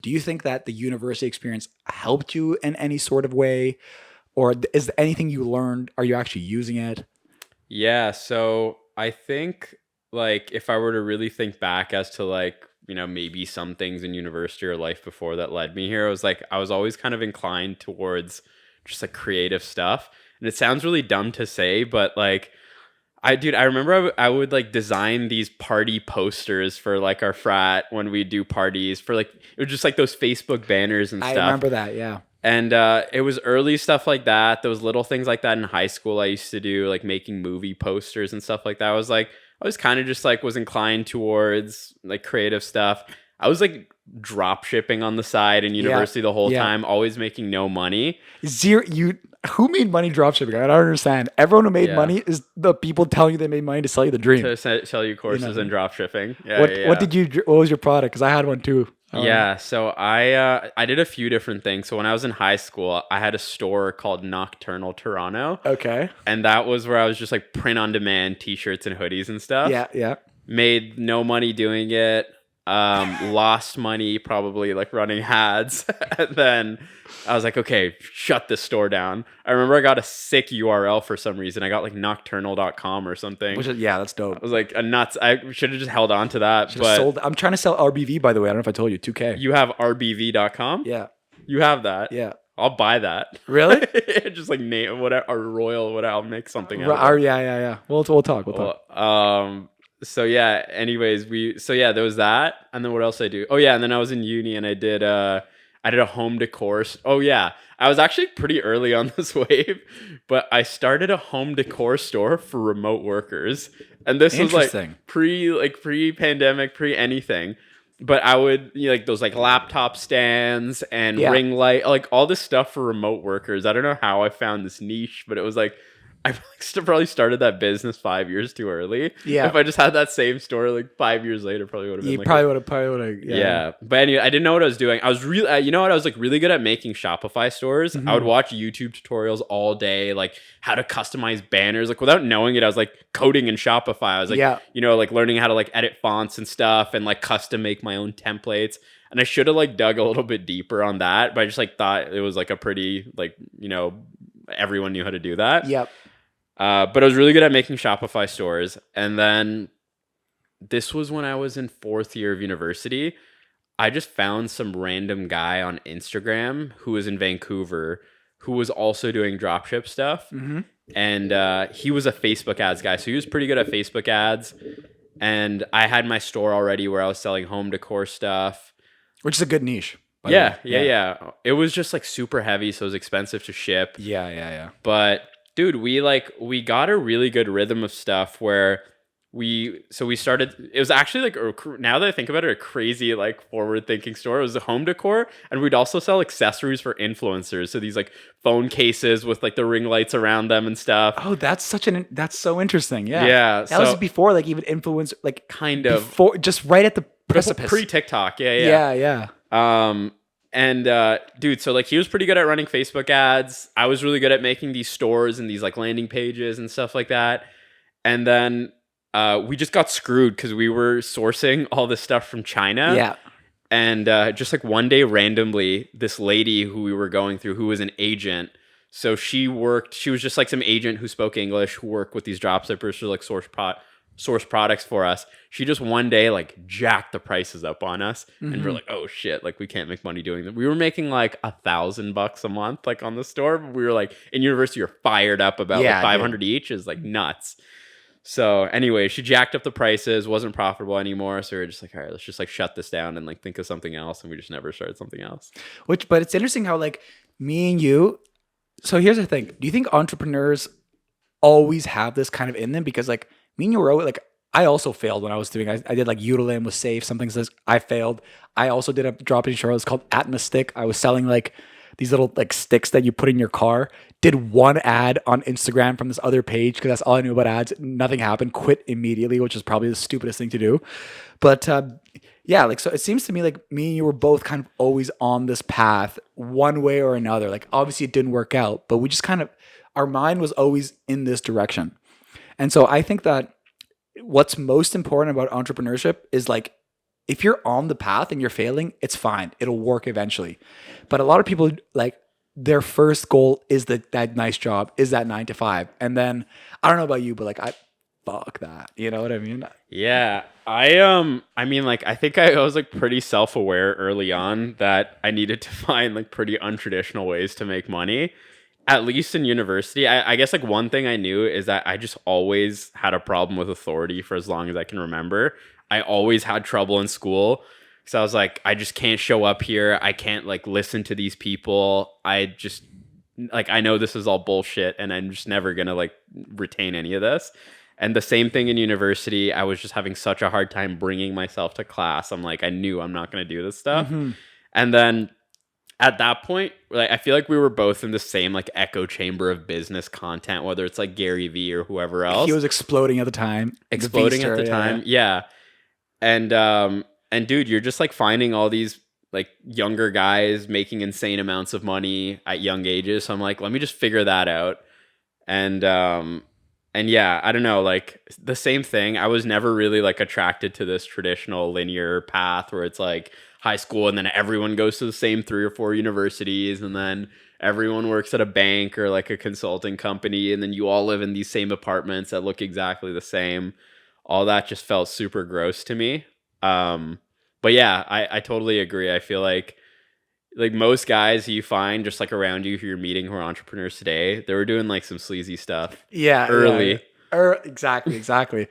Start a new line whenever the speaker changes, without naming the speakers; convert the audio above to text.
Do you think that the university experience helped you in any sort of way? Or is there anything you learned, are you actually using it?
Yeah, so I think like if I were to really think back as to like, maybe some things in university or life before that led me here, I was always kind of inclined towards just like creative stuff. And it sounds really dumb to say, but like I remember I would like design these party posters for like our frat when we do parties for like it was just like those Facebook banners and
I
stuff.
remember that, yeah.
And it was early stuff like that. Those little things like that in high school. I used to do like making movie posters and stuff like that. I was kind of just like was inclined towards like creative stuff. I was like drop shipping on the side in university the whole time, always making no money.
Who made money dropshipping? I don't understand. Everyone who made
Yeah.
money is the people telling you they made money to sell you the dream.
To sell you courses in drop shipping.
What was your product? Because I had one too.
Yeah, so I did a few different things. So when I was in high school, I had a store called Nocturnal Toronto.
Okay.
And that was where I was just like print on demand t-shirts and hoodies and stuff.
Yeah.
Made no money doing it. Lost money probably like running ads. And then I was like, okay, shut this store down. I remember I got a sick URL for some reason. I got like nocturnal.com or something.
That's dope.
I was like a nuts. I should have just held on to that.
But sold. I'm trying to sell RBV, by the way. I don't know if I told you. 2K.
You have rbv.com?
Yeah.
You have that?
Yeah.
I'll buy that.
Really?
Just like name whatever or Royal, whatever. I'll make something out of it.
Yeah. We'll talk.
So yeah, anyways, there was that. And then what else did I do? Oh yeah, and then I was in uni and I did a home decor. Oh yeah, I was actually pretty early on this wave, but I started a home decor store for remote workers. And this was like pre-pandemic, pre-anything. But I would like those like laptop stands and ring light, like all this stuff for remote workers. I don't know how I found this niche, but it was like I probably started that business 5 years too early.
Yeah.
If I just had that same store like 5 years later, probably would have been.
You probably would have.
Yeah. But anyway, I didn't know what I was doing. I was really, I was like really good at making Shopify stores. Mm-hmm. I would watch YouTube tutorials all day, like how to customize banners. Like without knowing it, I was like coding in Shopify. I was like, like learning how to like edit fonts and stuff and like custom make my own templates. And I should have like dug a little bit deeper on that, but I just like thought it was like a pretty like, everyone knew how to do that.
Yep.
But I was really good at making Shopify stores. And then this was when I was in 4th year of university. I just found some random guy on Instagram who was in Vancouver who was also doing dropship stuff.
Mm-hmm.
And he was a Facebook ads guy. So he was pretty good at Facebook ads. And I had my store already where I was selling home decor stuff.
Which is a good niche.
Yeah. It was just like super heavy. So it was expensive to ship.
Yeah.
But dude, we got a really good rhythm of stuff where we started. It was actually like, now that I think about it, a crazy like forward thinking store. It was a home decor, and we'd also sell accessories for influencers. So these like phone cases with like the ring lights around them and stuff.
Oh, that's so interesting. Yeah.
Yeah.
That was before like even influencer, like
kind of
before, just right at the precipice.
Pre TikTok. Yeah. And dude, so like he was pretty good at running Facebook ads. I was really good at making these stores and these like landing pages and stuff like that. And then we just got screwed because we were sourcing all this stuff from China.
Yeah.
And just like one day randomly, this lady who we were going through, who was an agent. So she was just like some agent who spoke English, who worked with these dropshippers to like source products for us. She just one day like jacked the prices up on us. Mm-hmm. And we're like, oh shit, like we can't make money doing that. We were making like $1,000 a month like on the store. But we were like in university, you're fired up about like 500 each is like nuts. So anyway, she jacked up the prices, wasn't profitable anymore. So we were just like, all right, let's just like shut this down and like think of something else. And we just never started something else.
But it's interesting how like me and you, so here's the thing. Do you think entrepreneurs always have this kind of in them? Because like me and you were always like, I also failed when I was doing, I did like Udalim was safe. Something says I failed. I also did a drop-in show. It's called Atmostick. I was selling like these little like sticks that you put in your car. Did one ad on Instagram from this other page because that's all I knew about ads. Nothing happened. Quit immediately, which is probably the stupidest thing to do. But yeah, like so it seems to me like me and you were both kind of always on this path one way or another. Like obviously it didn't work out, but we just kind of, our mind was always in this direction. And so I think that what's most important about entrepreneurship is like if you're on the path and you're failing, it's fine. It'll work eventually. But a lot of people like their first goal is that nice job, is that 9 to 5. And then I don't know about you, but like I fuck that. You know what I mean?
Yeah, I mean, like, I think I was like pretty self-aware early on that I needed to find like pretty untraditional ways to make money, at least in university. I guess like one thing I knew is that I just always had a problem with authority for as long as I can remember. I always had trouble in school. So I was like, I just can't show up here. I can't like listen to these people. I just like, I know this is all bullshit and I'm just never gonna like retain any of this. And the same thing in university. I was just having such a hard time bringing myself to class. I'm like, I knew I'm not going to do this stuff.
Mm-hmm.
And then at that point, like I feel like we were both in the same like echo chamber of business content, whether it's like Gary Vee or whoever else.
He was exploding at the time.
Exploding at the time. Yeah. And dude, you're just like finding all these like younger guys making insane amounts of money at young ages. So I'm like, let me just figure that out. And yeah, I don't know, like the same thing. I was never really like attracted to this traditional linear path where it's like high school and then everyone goes to the same 3 or 4 universities and then everyone works at a bank or like a consulting company and then you all live in these same apartments that look exactly the same. All that just felt super gross to me. But yeah, I totally agree. I feel like most guys you find just like around you who you're meeting who are entrepreneurs today, they were doing like some sleazy stuff
Yeah.
early.
Exactly.